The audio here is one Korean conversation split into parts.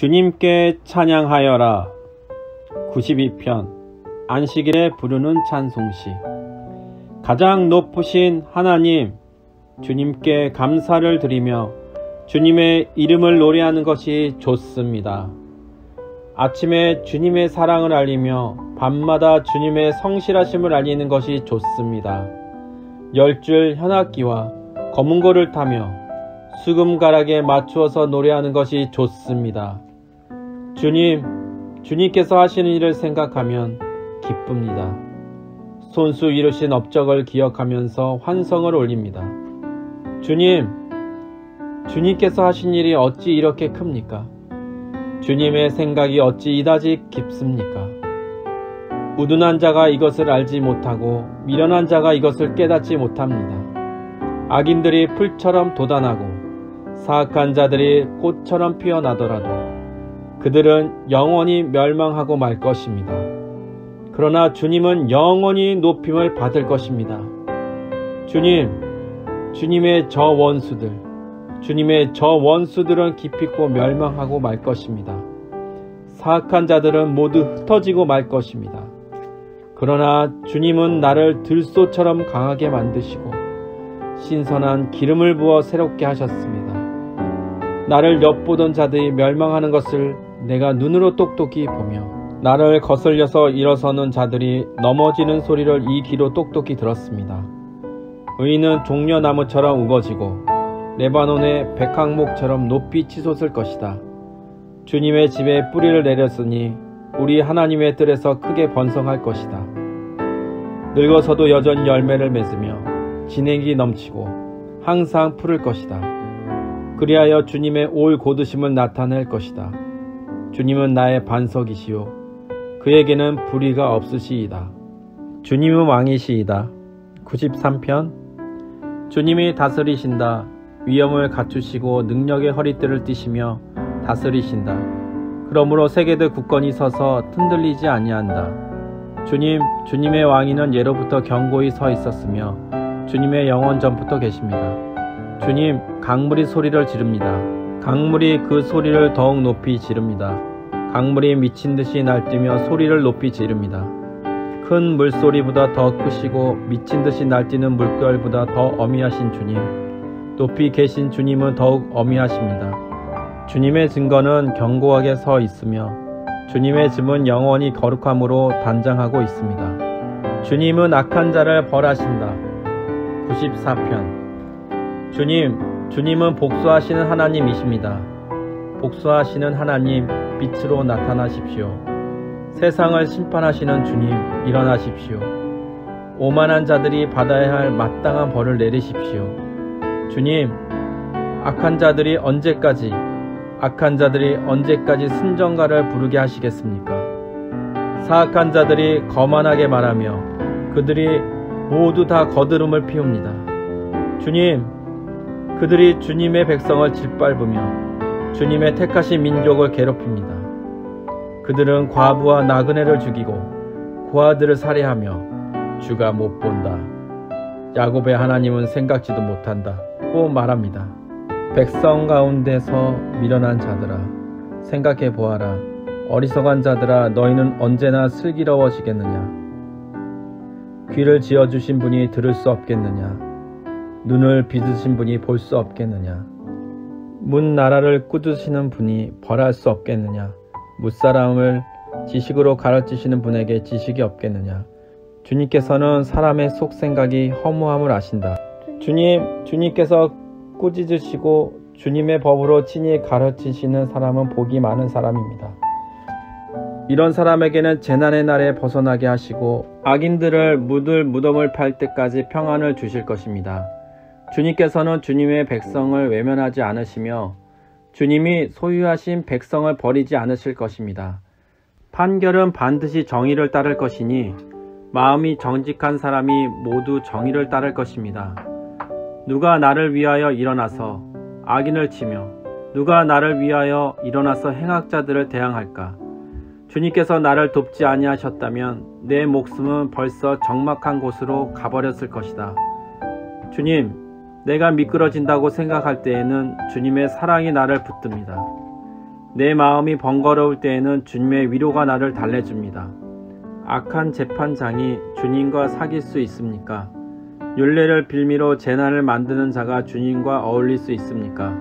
주님께 찬양하여라. 92편 안식일에 부르는 찬송시. 가장 높으신 하나님, 주님께 감사를 드리며 주님의 이름을 노래하는 것이 좋습니다. 아침에 주님의 사랑을 알리며 밤마다 주님의 성실하심을 알리는 것이 좋습니다. 10줄 현악기와 검은고를 타며 수금가락에 맞추어서 노래하는 것이 좋습니다. 주님께서 하시는 일을 생각하면 기쁩니다. 손수 이루신 업적을 기억하면서 환성을 올립니다. 주님께서 하신 일이 어찌 이렇게 큽니까? 주님의 생각이 어찌 이다지 깊습니까? 우둔한 자가 이것을 알지 못하고 미련한 자가 이것을 깨닫지 못합니다. 악인들이 풀처럼 돋아나고 사악한 자들이 꽃처럼 피어나더라도 그들은 영원히 멸망하고 말 것입니다. 그러나 주님은 영원히 높임을 받을 것입니다. 주님의 저 원수들은 기필코 멸망하고 말 것입니다. 사악한 자들은 모두 흩어지고 말 것입니다. 그러나 주님은 나를 들소처럼 강하게 만드시고 신선한 기름을 부어 새롭게 하셨습니다. 나를 엿보던 자들이 멸망하는 것을 내가 눈으로 똑똑히 보며 나를 거슬려서 일어서는 자들이 넘어지는 소리를 이 귀로 똑똑히 들었습니다. 의인은 종려나무처럼 우거지고 레바논의 백항목처럼 높이 치솟을 것이다. 주님의 집에 뿌리를 내렸으니 우리 하나님의 뜰에서 크게 번성할 것이다. 늙어서도 여전히 열매를 맺으며 진액이 넘치고 항상 푸를 것이다. 그리하여 주님의 올 고드심을 나타낼 것이다. 주님은 나의 반석이시요 그에게는 불의가 없으시이다. 주님은 왕이시이다. 93편 주님이 다스리신다. 위엄을 갖추시고 능력의 허리띠를 띠시며 다스리신다. 그러므로 세계들 굳건히 서서 흔들리지 아니한다. 주님의 왕위는 예로부터 견고히 서 있었으며 주님의 영원 전부터 계십니다. 주님, 강물이 소리를 지릅니다. 강물이 그 소리를 더욱 높이 지릅니다. 강물이 미친듯이 날뛰며 소리를 높이 지릅니다. 큰 물소리보다 더 크시고 미친듯이 날뛰는 물결보다 더 어미하신 주님, 높이 계신 주님은 더욱 어미하십니다. 주님의 증거는 견고하게 서 있으며 주님의 즘은 영원히 거룩함으로 단장하고 있습니다. 주님은 악한 자를 벌하신다. 94편 주님은 복수하시는 하나님이십니다. 복수하시는 하나님, 빛으로 나타나십시오. 세상을 심판하시는 주님, 일어나십시오. 오만한 자들이 받아야 할 마땅한 벌을 내리십시오. 주님, 악한 자들이 언제까지 순정가를 부르게 하시겠습니까? 사악한 자들이 거만하게 말하며 그들이 모두 다 거드름을 피웁니다. 그들이 주님의 백성을 짓밟으며 주님의 택하신 민족을 괴롭힙니다. 그들은 과부와 나그네를 죽이고 고아들을 살해하며 주가 못 본다. 야곱의 하나님은 생각지도 못한다 고 말합니다. 백성 가운데서 미련한 자들아, 생각해 보아라. 어리석은 자들아, 너희는 언제나 슬기로워지겠느냐? 귀를 지어주신 분이 들을 수 없겠느냐? 눈을 빚으신 분이 볼 수 없겠느냐? 문 나라를 꾸짖으시는 분이 벌할 수 없겠느냐? 무사람을 지식으로 가르치시는 분에게 지식이 없겠느냐? 주님께서는 사람의 속생각이 허무함을 아신다. 주님께서 꾸짖으시고 주님의 법으로 친히 가르치시는 사람은 복이 많은 사람입니다. 이런 사람에게는 재난의 날에 벗어나게 하시고 악인들을 묻을 무덤을 팔 때까지 평안을 주실 것입니다. 주님께서는 주님의 백성을 외면하지 않으시며 주님이 소유하신 백성을 버리지 않으실 것입니다. 판결은 반드시 정의를 따를 것이니 마음이 정직한 사람이 모두 정의를 따를 것입니다. 누가 나를 위하여 일어나서 악인을 치며 누가 나를 위하여 일어나서 행악자들을 대항할까? 주님께서 나를 돕지 아니하셨다면 내 목숨은 벌써 적막한 곳으로 가버렸을 것이다. 내가 미끄러진다고 생각할 때에는 주님의 사랑이 나를 붙듭니다. 내 마음이 번거로울 때에는 주님의 위로가 나를 달래줍니다. 악한 재판장이 주님과 사귈 수 있습니까? 율례를 빌미로 재난을 만드는 자가 주님과 어울릴 수 있습니까?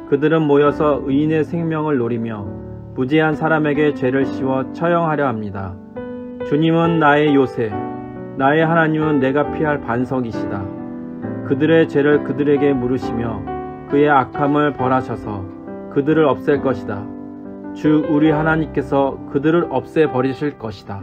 그들은 모여서 의인의 생명을 노리며 무죄한 사람에게 죄를 씌워 처형하려 합니다. 주님은 나의 요새, 나의 하나님은 내가 피할 반석이시다. 그들의 죄를 그들에게 물으시며 그의 악함을 벌하셔서 그들을 없앨 것이다. 주 우리 하나님께서 그들을 없애버리실 것이다.